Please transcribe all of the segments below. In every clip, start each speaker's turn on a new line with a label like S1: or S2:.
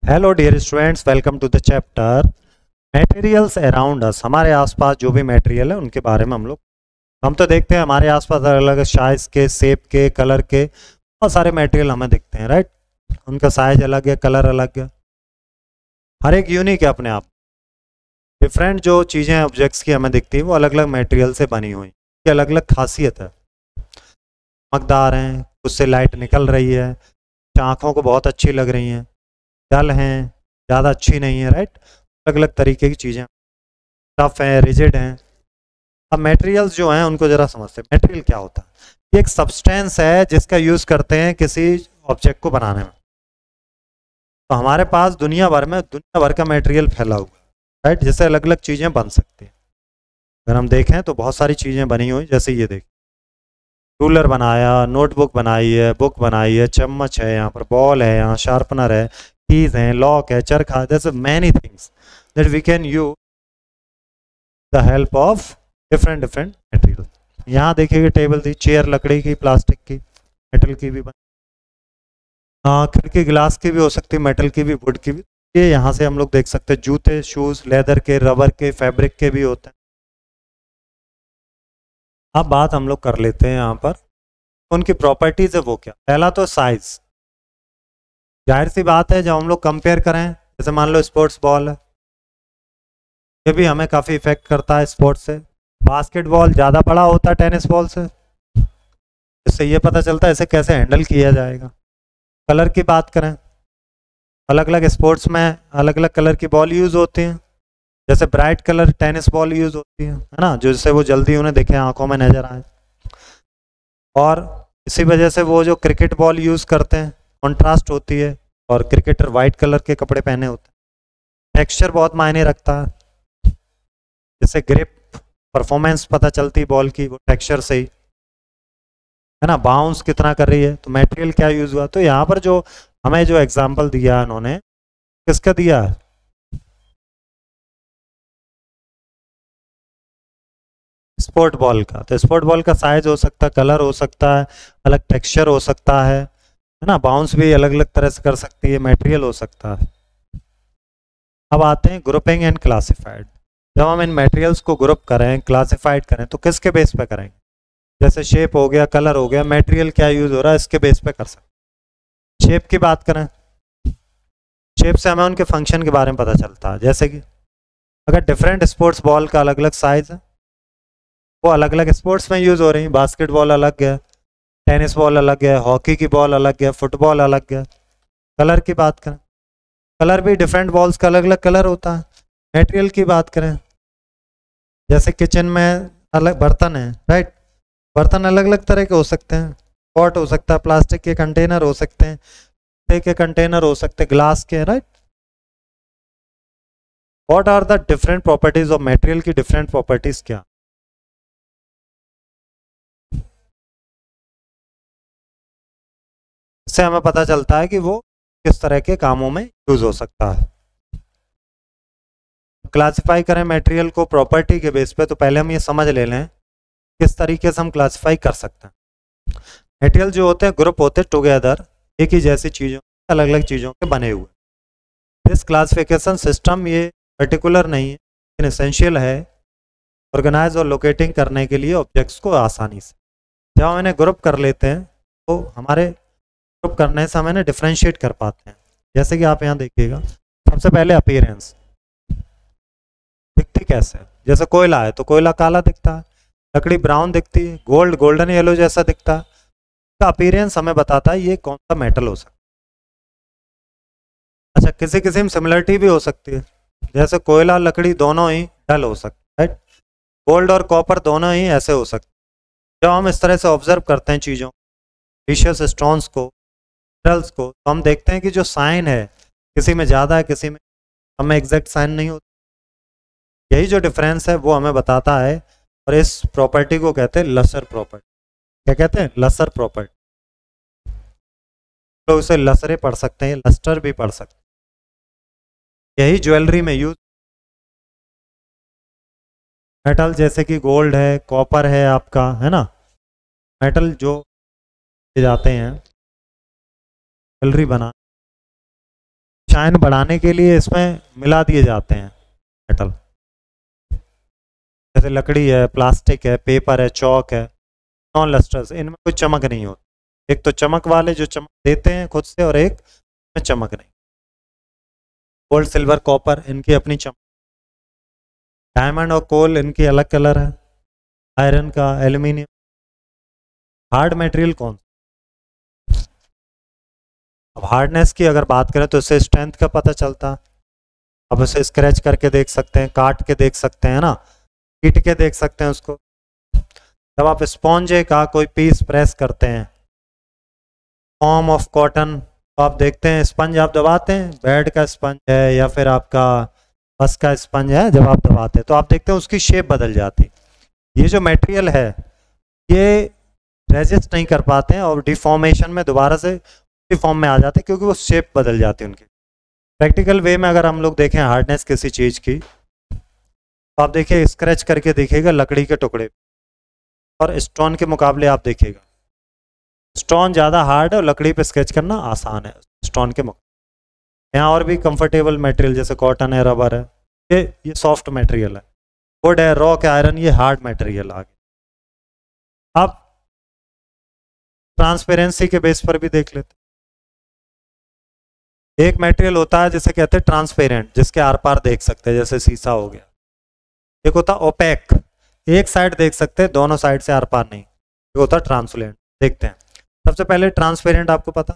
S1: Hello dear students, welcome to the chapter materials around us. हमारे आसपास जो भी मटेरियल है उनके बारे में हम तो देखते हैं हमारे आसपास अलग अलग साइज के, शेप के, कलर के बहुत सारे मटेरियल हमें दिखते हैं, राइट। उनका साइज अलग है, कलर अलग है, हर एक यूनिक है अपने आप। डिफरेंट जो चीज़ें ऑब्जेक्ट्स की हमें दिखती हैं वो अलग अलग मटेरियल से बनी हुई, ये अलग अलग खासियत है। चमकदार हैं, उससे लाइट निकल रही है, आँखों को बहुत अच्छी लग रही हैं, डल हैं, ज़्यादा अच्छी नहीं है, राइट। अलग अलग तरीके की चीज़ें, टफ है, रिजिड हैं। अब मटेरियल्स जो हैं उनको ज़रा समझते हैं। मटेरियल क्या होता है? ये एक सब्सटेंस है जिसका यूज़ करते हैं किसी ऑब्जेक्ट को बनाने में। तो हमारे पास दुनिया भर का मटेरियल फैला हुआ है, राइट, जिससे अलग अलग चीज़ें बन सकती हैं। अगर हम देखें तो बहुत सारी चीज़ें बनी हुई, जैसे ये देखें, रूलर बनाया, नोटबुक बनाई है, बुक बनाई है, चम्मच है, यहाँ पर बॉल है, यहाँ शार्पनर है, कीज हैं, लॉक है, चरखा, जैसे many things that we can use the help of different different material. यहाँ देखिए टेबल थी, चेयर लकड़ी की, प्लास्टिक की, मेटल की भी बन, हाँ, खिड़की ग्लास की भी हो सकती है, मेटल की भी, वुड की भी। ये यहाँ से हम लोग देख सकते हैं जूते, शूज, लेदर के, रबर के, फैब्रिक के भी होते हैं। अब बात हम लोग कर लेते हैं यहाँ पर उनकी प्रॉपर्टीज है वो क्या। पहला तो साइज, जाहिर सी बात है जब हम लोग कंपेयर करें, जैसे मान लो स्पोर्ट्स बॉल है, ये भी हमें काफ़ी इफेक्ट करता है स्पोर्ट्स से। बास्केटबॉल ज़्यादा बड़ा होता है टेनिस बॉल से, इससे ये पता चलता है इसे कैसे हैंडल किया जाएगा। कलर की बात करें, अलग अलग स्पोर्ट्स में अलग अलग कलर की बॉल यूज़ होती हैं, जैसे bright colour tennis ball use होती है ना, जिससे वो जल्दी उन्हें दिखे, आंखों में नजर आए। और इसी वजह से वो जो क्रिकेट बॉल यूज़ करते हैं कॉन्ट्रास्ट होती है, और क्रिकेटर वाइट कलर के कपड़े पहने होते हैं। टेक्सचर बहुत मायने रखता है, जैसे ग्रिप, परफॉर्मेंस पता चलती बॉल की वो टेक्सचर से ही, है ना, बाउंस कितना कर रही है। तो मटेरियल क्या यूज़ हुआ, तो यहाँ पर जो हमें जो एग्जांपल दिया उन्होंने, किसका दिया है, स्पोर्ट बॉल का। तो स्पोर्ट बॉल का साइज हो सकता है, कलर हो सकता है, अलग टेक्सचर हो सकता है ना, बाउंस भी अलग अलग तरह से कर सकती है, मटेरियल हो सकता है। अब आते हैं ग्रुपिंग एंड क्लासिफाइड। जब हम इन मटेरियल्स को ग्रुप करें, क्लासिफाइड करें, तो किसके बेस पे करेंगे? जैसे शेप हो गया, कलर हो गया, मटेरियल क्या यूज हो रहा है, इसके बेस पे कर सकते हैं। शेप की बात करें, शेप से हमें उनके फंक्शन के बारे में पता चलता है। जैसे कि अगर डिफरेंट स्पोर्ट्स बॉल का अलग अलग साइज है, वो अलग अलग स्पोर्ट्स में यूज हो रही है, बास्केटबॉल अलग है, टेनिस बॉल अलग है, हॉकी की बॉल अलग है, फुटबॉल अलग है। कलर की बात करें, कलर भी डिफरेंट बॉल्स का अलग अलग कलर होता है। मटेरियल की बात करें, जैसे किचन में अलग बर्तन है, राइट, बर्तन अलग अलग तरह के हो सकते हैं, पॉट हो सकता है, प्लास्टिक के कंटेनर हो सकते हैं, स्टील के कंटेनर हो सकते हैं, ग्लास के, right. What are the different properties of material की डिफरेंट प्रॉपर्टीज क्या? इससे हमें पता चलता है कि वो किस तरह के कामों में यूज हो सकता है। क्लासिफाई करें मटेरियल को प्रॉपर्टी के बेस पे, तो पहले हम ये समझ ले लें किस तरीके से हम क्लासिफाई कर सकते हैं। मटेरियल जो होते हैं ग्रुप होते हैं टुगेदर, एक ही जैसी चीज़ों, अलग अलग चीज़ों के बने हुए। दिस क्लासिफिकेशन सिस्टम ये पर्टिकुलर नहीं है लेकिन एसेंशियल है ऑर्गेनाइज और लोकेटिंग करने के लिए ऑब्जेक्ट्स को आसानी से। जब हम इन्हें ग्रुप कर लेते हैं तो हमारे ग्रुप करने से हम इन्हें डिफ्रेंशिएट कर पाते हैं। जैसे कि आप यहाँ देखिएगा, सबसे पहले अपीयरेंस, दिखती कैसे है? जैसे कोयला है तो कोयला काला दिखता है, लकड़ी ब्राउन दिखती है, गोल्ड गोल्डन येलो जैसा दिखता है। इसका अपीयरेंस हमें बताता है ये कौन सा मेटल हो सकता है। अच्छा, किसी किसी में सिमिलरिटी भी हो सकती है, जैसे कोयला लकड़ी दोनों ही डल हो सकते हैं, राइट, गोल्ड और कॉपर दोनों ही ऐसे हो सकते हैं। जब हम इस तरह से ऑब्जर्व करते हैं चीज़ों, प्रीशियस स्टोन्स को, मिनरल्स को, तो हम देखते हैं कि जो साइन है किसी में ज़्यादा है, किसी में हमें एग्जैक्ट साइन नहीं होता। यही जो डिफरेंस है वो हमें बताता है, और इस प्रॉपर्टी को कहते हैं लसर प्रॉपर्टी। क्या कहते हैं? लसर प्रॉपर्टी। तो उसे लसरे पढ़ सकते हैं, लस्टर भी पढ़ सकते हैं। यही ज्वेलरी में यूज, मेटल जैसे कि गोल्ड है, कॉपर है आपका, है ना, मेटल जो जाते हैं ज्वेलरी बना, शाइन बढ़ाने के लिए इसमें मिला दिए जाते हैं मेटल, जैसे लकड़ी है, प्लास्टिक है, पेपर है, चौक है, नॉन लस्टर्स, इनमें कोई चमक नहीं होती। एक तो चमक वाले जो चमक देते हैं खुद से, और एक में चमक नहीं। गोल्ड, सिल्वर, कॉपर, इनकी अपनी चमक। डायमंड और कोल, इनकी अलग कलर है। आयरन का, एल्यूमिनियम। हार्ड मटेरियल कौन? अब हार्डनेस की अगर बात करें तो इससे स्ट्रेंथ का पता चलता। अब उसे स्क्रैच करके देख सकते हैं, काट के देख सकते हैं ना, पीट के देख सकते हैं उसको। जब आप स्पॉन्ज का कोई पीस प्रेस करते हैं, फॉर्म ऑफ कॉटन, तो आप देखते हैं स्पंज आप दबाते हैं, बेड का स्पंज है या फिर आपका बस का स्पंज है, जब आप दबाते हैं तो आप देखते हैं उसकी शेप बदल जाती। ये जो मटेरियल है ये रेजिस्ट नहीं कर पाते हैं और डिफॉर्मेशन में दोबारा से उसी फॉर्म में आ जाते हैं, क्योंकि वो शेप बदल जाती है उनकी। प्रैक्टिकल वे में अगर हम लोग देखें हार्डनेस किसी चीज़ की, तो आप देखिए स्क्रैच करके देखिएगा लकड़ी के टुकड़े, और स्टोन के मुकाबले आप देखिएगा स्टोन ज़्यादा हार्ड है और लकड़ी पे स्केच करना आसान है स्टोन के मुकाबले। यहाँ और भी कंफर्टेबल मटेरियल जैसे कॉटन है, रबर है, ये सॉफ्ट मटेरियल है। वुड है, रॉक है, आयरन, ये हार्ड मटेरियल आ गया। अब ट्रांसपेरेंसी के बेस पर भी देख लेते हैं। एक मटेरियल होता है जिसे कहते हैं ट्रांसपेरेंट, जिसके आर पार देख सकते हैं, जैसे शीशा हो गया। एक होता है ओपेक, एक साइड देख सकते हैं, दोनों साइड से आर पार नहीं। एक होता है ट्रांसपेरेंट। देखते हैं सबसे पहले ट्रांसपेरेंट, आपको पता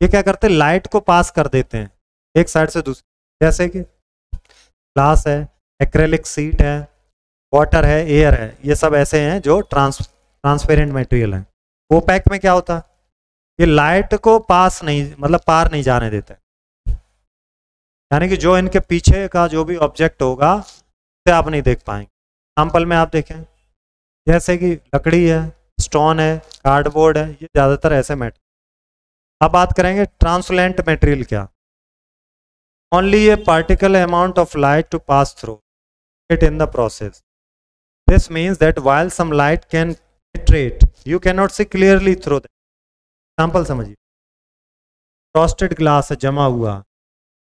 S1: ये क्या करते हैं, लाइट को पास कर देते हैं एक साइड से दूसरी। जैसे कि ग्लास है, एक्रेलिक सीट है, वाटर है, एयर है, ये सब ऐसे हैं जो ट्रांसपेरेंट मटेरियल है। ओपेक में क्या होता है, ये लाइट को पास नहीं, मतलब पार नहीं जाने देते, यानी कि जो इनके पीछे का जो भी ऑब्जेक्ट होगा उसे आप नहीं देख पाएंगे। एग्जाम्पल में आप देखें जैसे कि लकड़ी है, स्टोन है, कार्डबोर्ड है, ये ज़्यादातर ऐसे मटेरियल। अब बात करेंगे ट्रांसलेंट मटेरियल क्या। Only a particle amount of light to pass through it in the process. This means that while some light can penetrate, you cannot see clearly through them. Example समझिए, frosted glass है जमा हुआ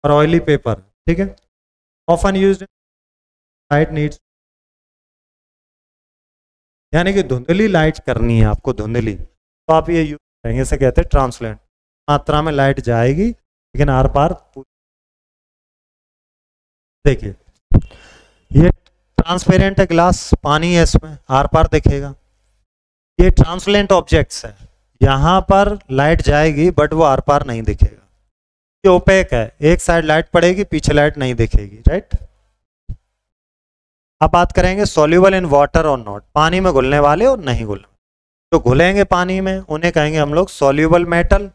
S1: और oily paper, ठीक है, often used light needs, यानी कि धुंधली लाइट करनी है आपको, धुंधली, तो आप ये यूज करेंगे, इसे कहते हैं ट्रांसलेंट। मात्रा में लाइट जाएगी लेकिन आर पार। देखिए ये ट्रांसपेरेंट है ग्लास, पानी है इसमें, आर पार दिखेगा। ये ट्रांसलेंट ऑब्जेक्ट्स है, यहाँ पर लाइट जाएगी बट वो आर पार नहीं दिखेगा। ये ओपेक है, एक साइड लाइट पड़ेगी, पीछे लाइट नहीं दिखेगी, राइट। अब बात करेंगे सॉल्यूबल इन वाटर और नॉट, पानी में घुलने वाले और नहीं घुलने। तो घुलेंगे पानी में उन्हें कहेंगे हम लोग सॉल्यूबल मेटल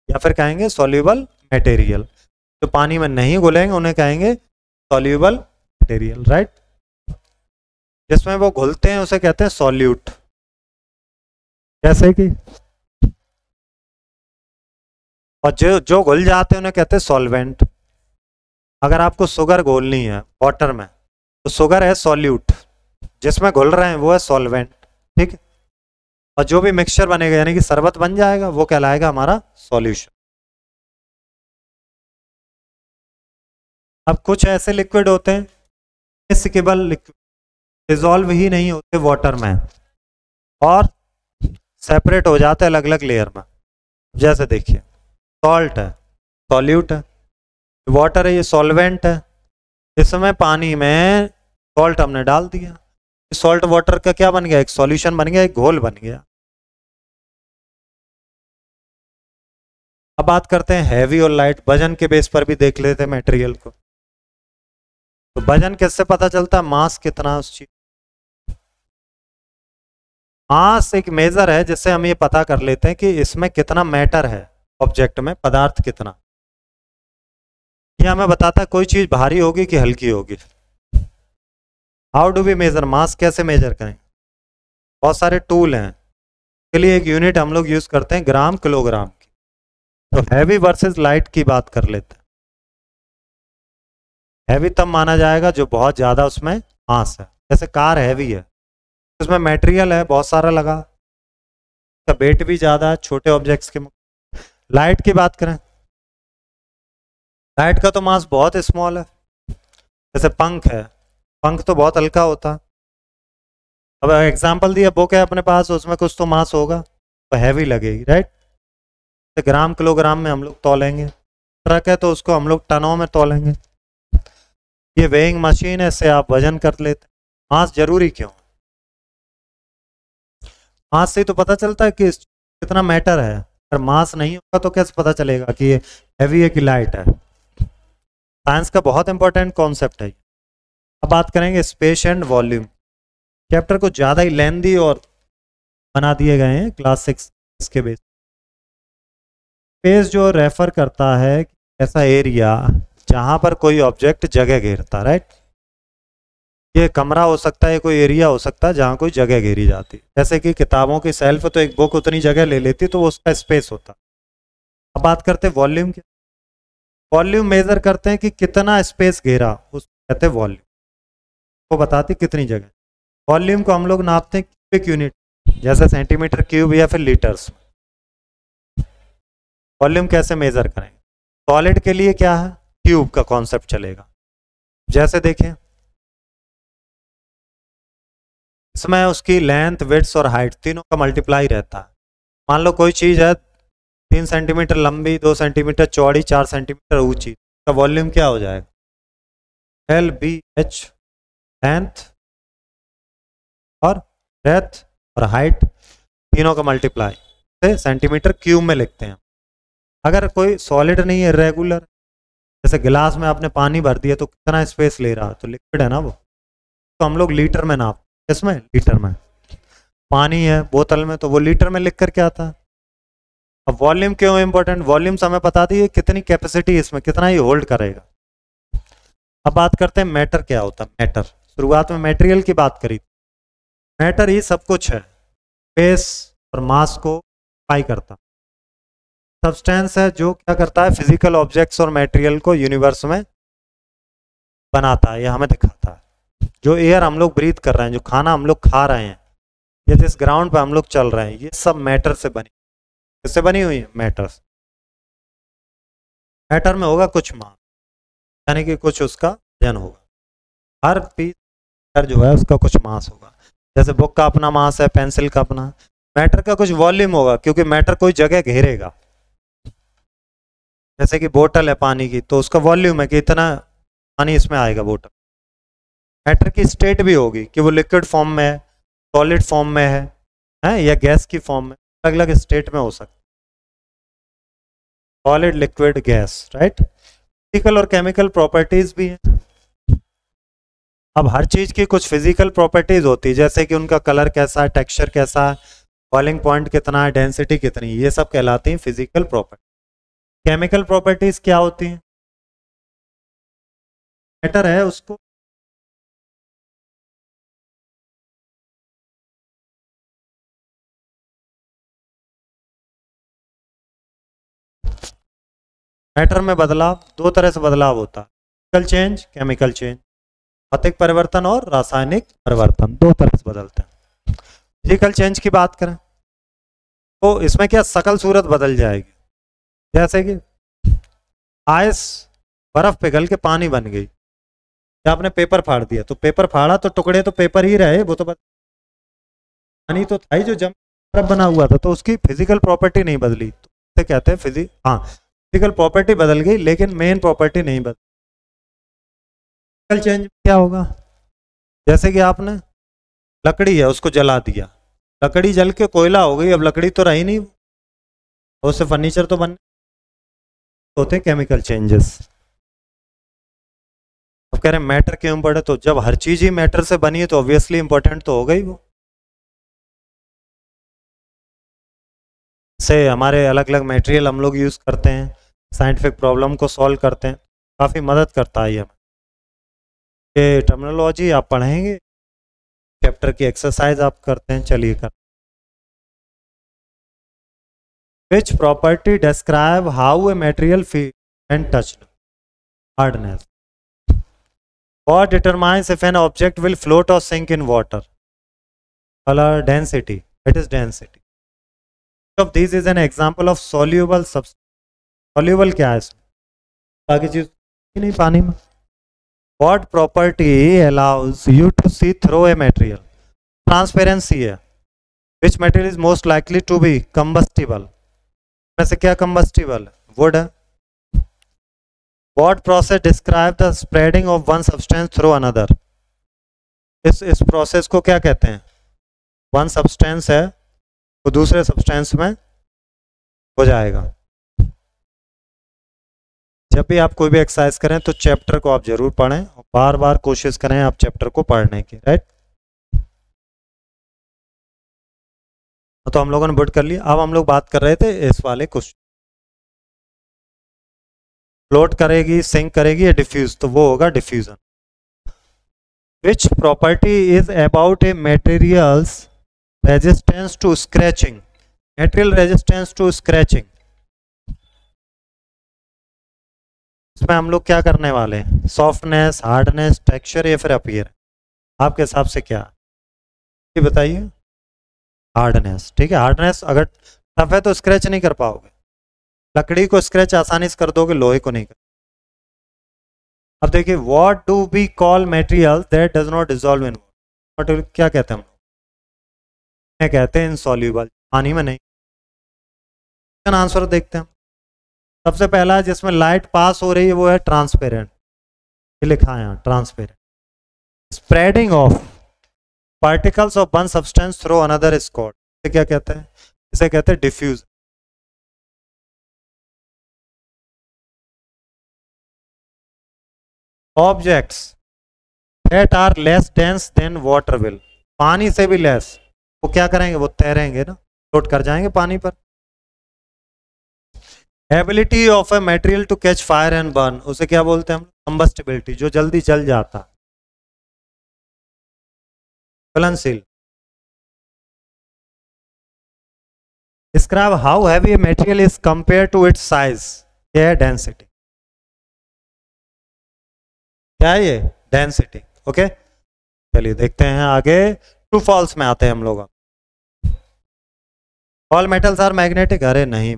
S1: या फिर कहेंगे सॉल्यूबल मटेरियल। जो पानी में नहीं घुलेंगे उन्हें कहेंगे सॉल्यूबल मटेरियल, राइट। जिसमें वो घुलते हैं उसे कहते हैं सॉल्यूट, जैसे कि, और जो घुल जाते हैं उन्हें कहते हैं सॉल्वेंट। अगर आपको शुगर घोलनी है वाटर में तो शुगर है सॉल्यूट, जिसमें घुल रहे हैं वो है सॉल्वेंट, ठीक है। और जो भी मिक्सचर बनेगा यानी कि शरबत बन जाएगा वो कहलाएगा हमारा सॉल्यूशन। अब कुछ ऐसे लिक्विड होते हैं इनएसिकेबल लिक्विड, डिजॉल्व ही नहीं होते वाटर में और सेपरेट हो जाते हैं अलग अलग लेयर में। जैसे देखिए सॉल्ट है, सॉल्यूट है, वाटर है, ये सॉल्वेंट है। इसमें पानी में सॉल्ट हमने डाल दिया, सॉल्ट वाटर का क्या बन गया, एक सॉल्यूशन बन गया, एक घोल बन गया। अब बात करते हैं हैवी और लाइट, वजन के बेस पर भी देख लेते हैं मटेरियल को। तो वजन किससे पता चलता है, मास कितना उस चीज। मास एक मेजर है जिससे हम ये पता कर लेते हैं कि इसमें कितना मैटर है, ऑब्जेक्ट में पदार्थ कितना। ये हमें बताता है कोई चीज भारी होगी कि हल्की होगी। हाउ डू वी मेजर मास, कैसे मेजर करें। बहुत सारे टूल हैं, के लिए एक यूनिट हम लोग यूज करते हैं ग्राम किलोग्राम की। तो हैवी वर्सेस लाइट की बात कर लेते हैं। हैवी तब माना जाएगा जो बहुत ज्यादा उसमें मास है, जैसे कार हैवी है, उसमें मटेरियल है बहुत सारा लगा, उसका वेट भी ज्यादा है छोटे ऑब्जेक्ट्स के। लाइट की बात करें लाइट का तो मास बहुत स्मॉल है, जैसे पंख है, पंख तो बहुत हल्का होता है। अब एग्जाम्पल दिया, बुक है अपने पास, उसमें कुछ तो मास होगा, तो हैवी लगेगी, राइट। तो ग्राम किलोग्राम में हम लोग तोलेंगे। ट्रक है तो उसको हम लोग टनों में तोलेंगे। ये वेइंग मशीन है, इससे आप वजन कर लेते। मास जरूरी क्यों? मास से तो पता चलता है कि कितना मैटर है। अगर मास नहीं होगा तो कैसे पता चलेगा कि ये हैवी है कि लाइट है? साइंस का बहुत इंपॉर्टेंट कॉन्सेप्ट है। अब बात करेंगे स्पेस एंड वॉल्यूम। चैप्टर को ज़्यादा ही लेंदी और बना दिए गए हैं क्लास 6 के बेस। स्पेस जो रेफर करता है ऐसा एरिया जहाँ पर कोई ऑब्जेक्ट जगह घेरता, राइट। ये कमरा हो सकता है, कोई एरिया हो सकता है जहाँ कोई जगह घेरी जाती, जैसे कि किताबों की सेल्फ तो एक बुक उतनी जगह ले लेती, तो वो उसका स्पेस होता। अब बात करते हैं वॉल्यूम की। वॉल्यूम मेजर करते हैं कि कितना स्पेस घेरा, उस कहते हैं वॉल्यूम। वो बताती कितनी जगह। वॉल्यूम को हम लोग नापते हैं क्यूबिक यूनिट, जैसे सेंटीमीटर क्यूब या फिर लीटर्स। वॉल्यूम कैसे मेजर करेंगे? सॉलिड के लिए क्या है, क्यूब का कॉन्सेप्ट चलेगा। जैसे देखें, इसमें उसकी लेंथ, विड्थ और हाइट तीनों का मल्टीप्लाई रहता है। मान लो कोई चीज़ है 3 सेंटीमीटर लंबी, 2 सेंटीमीटर चौड़ी, 4 सेंटीमीटर ऊंची, का वॉल्यूम क्या हो जाएगा? LBH, लेंथ और ब्रेथ और हाइट तीनों का मल्टीप्लाई से सेंटीमीटर क्यूब में लिखते हैं। अगर कोई सॉलिड नहीं है, रेगुलर, जैसे गिलास में आपने पानी भर दिया तो कितना स्पेस ले रहा है, तो लिक्विड है ना वो, तो हम लोग लीटर में नाप, इसमें लीटर में। पानी है बोतल में तो वो लीटर में लिख कर के आता है। अब वॉल्यूम क्यों इंपॉर्टेंट? वॉल्यूम हमें बता दी कितनी कैपेसिटी इसमें, कितना ही होल्ड करेगा। अब बात करते हैं मैटर क्या होता है। मैटर, शुरुआत में मटेरियल की बात करी। मैटर ही सब कुछ है, स्पेस और मास को पाई करता। सब्सटेंस है जो क्या करता है, फिजिकल ऑब्जेक्ट्स और मटेरियल को यूनिवर्स में बनाता है, यह हमें दिखाता है। जो एयर हम लोग ब्रीथ कर रहे हैं, जो खाना हम लोग खा रहे हैं, ये जिस ग्राउंड पर हम लोग चल रहे हैं, ये सब मैटर से बनी, किससे बनी हुई है? मैटर। मैटर में होगा कुछ मास, यानी कि कुछ उसका वजन होगा। हर पीस जो है उसका कुछ मास होगा। जैसे बुक का अपना मास है, पेंसिल का अपना। मैटर का कुछ वॉल्यूम होगा, क्योंकि मैटर कोई जगह घेरेगा। जैसे कि बोतल है पानी की, तो उसका वॉल्यूम है कि इतना पानी इसमें आएगा बोतल। मैटर की स्टेट भी होगी कि वो लिक्विड फॉर्म में है, सॉलिड फॉर्म में है या गैस की फॉर्म में, अलग अलग स्टेट में हो सकता है। Solid, liquid, gas, right. Physical और केमिकल प्रॉपर्टीज भी हैं। अब हर चीज की कुछ फिजिकल प्रॉपर्टीज होती है, जैसे कि उनका कलर कैसा है, टेक्सचर कैसा है, बॉइलिंग पॉइंट कितना है, डेंसिटी कितनी, ये सब कहलाती हैं फिजिकल प्रॉपर्टी। केमिकल प्रॉपर्टीज क्या होती हैं? मैटर है उसको मैटर में बदलाव, दो तरह से बदलाव होता है, फिजिकल चेंज, केमिकल चेंज। भौतिक परिवर्तन और रासायनिक परिवर्तन, दो तरह से बदलते हैं। फिजिकल चेंज की बात करें तो इसमें क्या, शकल सूरत बदल जाएगी। जैसे कि आइस, बर्फ पिघल के पानी बन गई, या आपने पेपर फाड़ दिया, तो पेपर फाड़ा तो टुकड़े तो पेपर ही रहे, वो तो पानी तो था ही जो जम बर्फ बना हुआ था, तो उसकी फिजिकल प्रॉपर्टी नहीं बदली, तो इसे कहते हैं फिजिकल प्रॉपर्टी बदल गई लेकिन मेन प्रॉपर्टी नहीं बदली। फिजिकल चेंज क्या होगा? जैसे कि आपने लकड़ी है उसको जला दिया, लकड़ी जल के कोयला हो गई, अब लकड़ी तो रही नहीं, उससे फर्नीचर तो बन होते केमिकल चेंजेस। अब कह रहे हैं मैटर क्यों इंपॉर्टेंट, तो जब हर चीज ही मैटर से बनी है तो ऑब्वियसली इंपॉर्टेंट तो हो गई वो। से हमारे अलग अलग मटेरियल हम लोग यूज करते हैं, साइंटिफिक प्रॉब्लम को सॉल्व करते हैं, काफी मदद करता है ये। ये टर्मिनोलॉजी आप पढ़ेंगे, चैप्टर की एक्सरसाइज आप करते हैं, चलिए कर। Which property describe how a material feel and touched? Hardness. What determines if an object will float or sink in water? Color, density. It is density. Which of these is an example of soluble substance? Soluble क्या है इसमें? बाकी चीज नहीं पानी में। What property allows you to see through a material? Transparency है। Which material is most likely to be combustible? में से क्या combustible? Wood है। What process describes the spreading of one substance through another? इस प्रोसेस को क्या कहते हैं? वन सब्सटेंस है वो दूसरे सब्सटेंस में हो जाएगा। जब भी आप कोई भी एक्सरसाइज करें तो चैप्टर को आप जरूर पढ़ें और बार बार कोशिश करें आप चैप्टर को पढ़ने की, राइट। तो हम लोगों ने बुट कर लिया। अब हम लोग बात कर रहे थे इस वाले क्वेश्चन, फ्लोट करेगी, सिंक करेगी या डिफ्यूज, तो वो होगा diffusion. Which property is about a material's resistance to scratching? Material resistance to scratching, इसमें हम लोग क्या करने वाले हैं? सॉफ्टनेस, हार्डनेस, टेक्सचर या फिर अपीयर? आपके हिसाब से क्या ये बताइए? हार्डनेस, ठीक है। हार्डनेस अगर टफ है तो स्क्रैच नहीं कर पाओगे। लकड़ी को स्क्रैच आसानी से कर दोगे, लोहे को नहीं कर। अब देखिए, what do we call material that does not dissolve in water? क्या कहते हैं हम लोग? कहते हैं इनसॉल्यूबल, पानी में नहीं। आंसर देखते हैं। सबसे पहला जिसमें लाइट पास हो रही है वो है ट्रांसपेरेंट, ये लिखा है यहाँ transparent. Spreading of particles of one substance through another is called, इसे क्या कहते हैं? इसे कहते हैं diffuse. Objects that are less dense than water will, पानी से भी लेस, वो क्या करेंगे? वो तैरेंगे ना, फ्लोट कर जाएंगे पानी पर। Ability of a material to catch fire and burn, उसे क्या बोलते हैं हम? कंबस्टिबिलिटी, जो जल्दी जल जाता। ज्वलनशील। Describe how heavy a material is compare to its size, ये है डेंसिटी। क्या है ये? डेंसिटी। ओके, चलिए देखते हैं आगे। ट्रू फॉल्स में आते हैं हम लोग। ऑल मेटल्स आर मैग्नेटिक, अरे नहीं,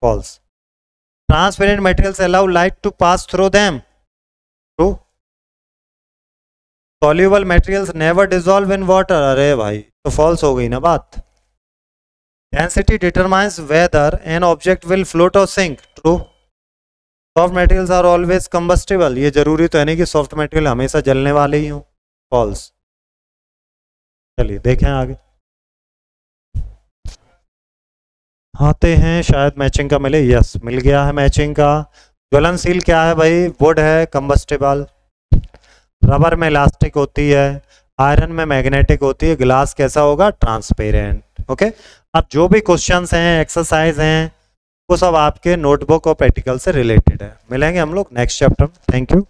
S1: false. Transparent materials allow light to pass through them. True. Soluble materials never dissolve in water. अरे भाई, तो false हो गई ना बात। Density determines whether an object will float or sink. True. Soft materials are always combustible. ये जरूरी तो है नहीं कि soft material हमेशा जलने वाले ही हो। False. चलिए देखें आगे। आते हैं, शायद मैचिंग का मिले। यस, मिल गया है मैचिंग का। ज्वलनशील क्या है भाई? वुड है, कंबस्टेबल। रबर में इलास्टिक होती है, आयरन में मैग्नेटिक होती है, ग्लास कैसा होगा? ट्रांसपेरेंट। ओके, अब जो भी क्वेश्चंस हैं, एक्सरसाइज हैं, वो सब आपके नोटबुक और प्रैक्टिकल से रिलेटेड है। मिलेंगे हम लोग नेक्स्ट चैप्टर में। Thank you.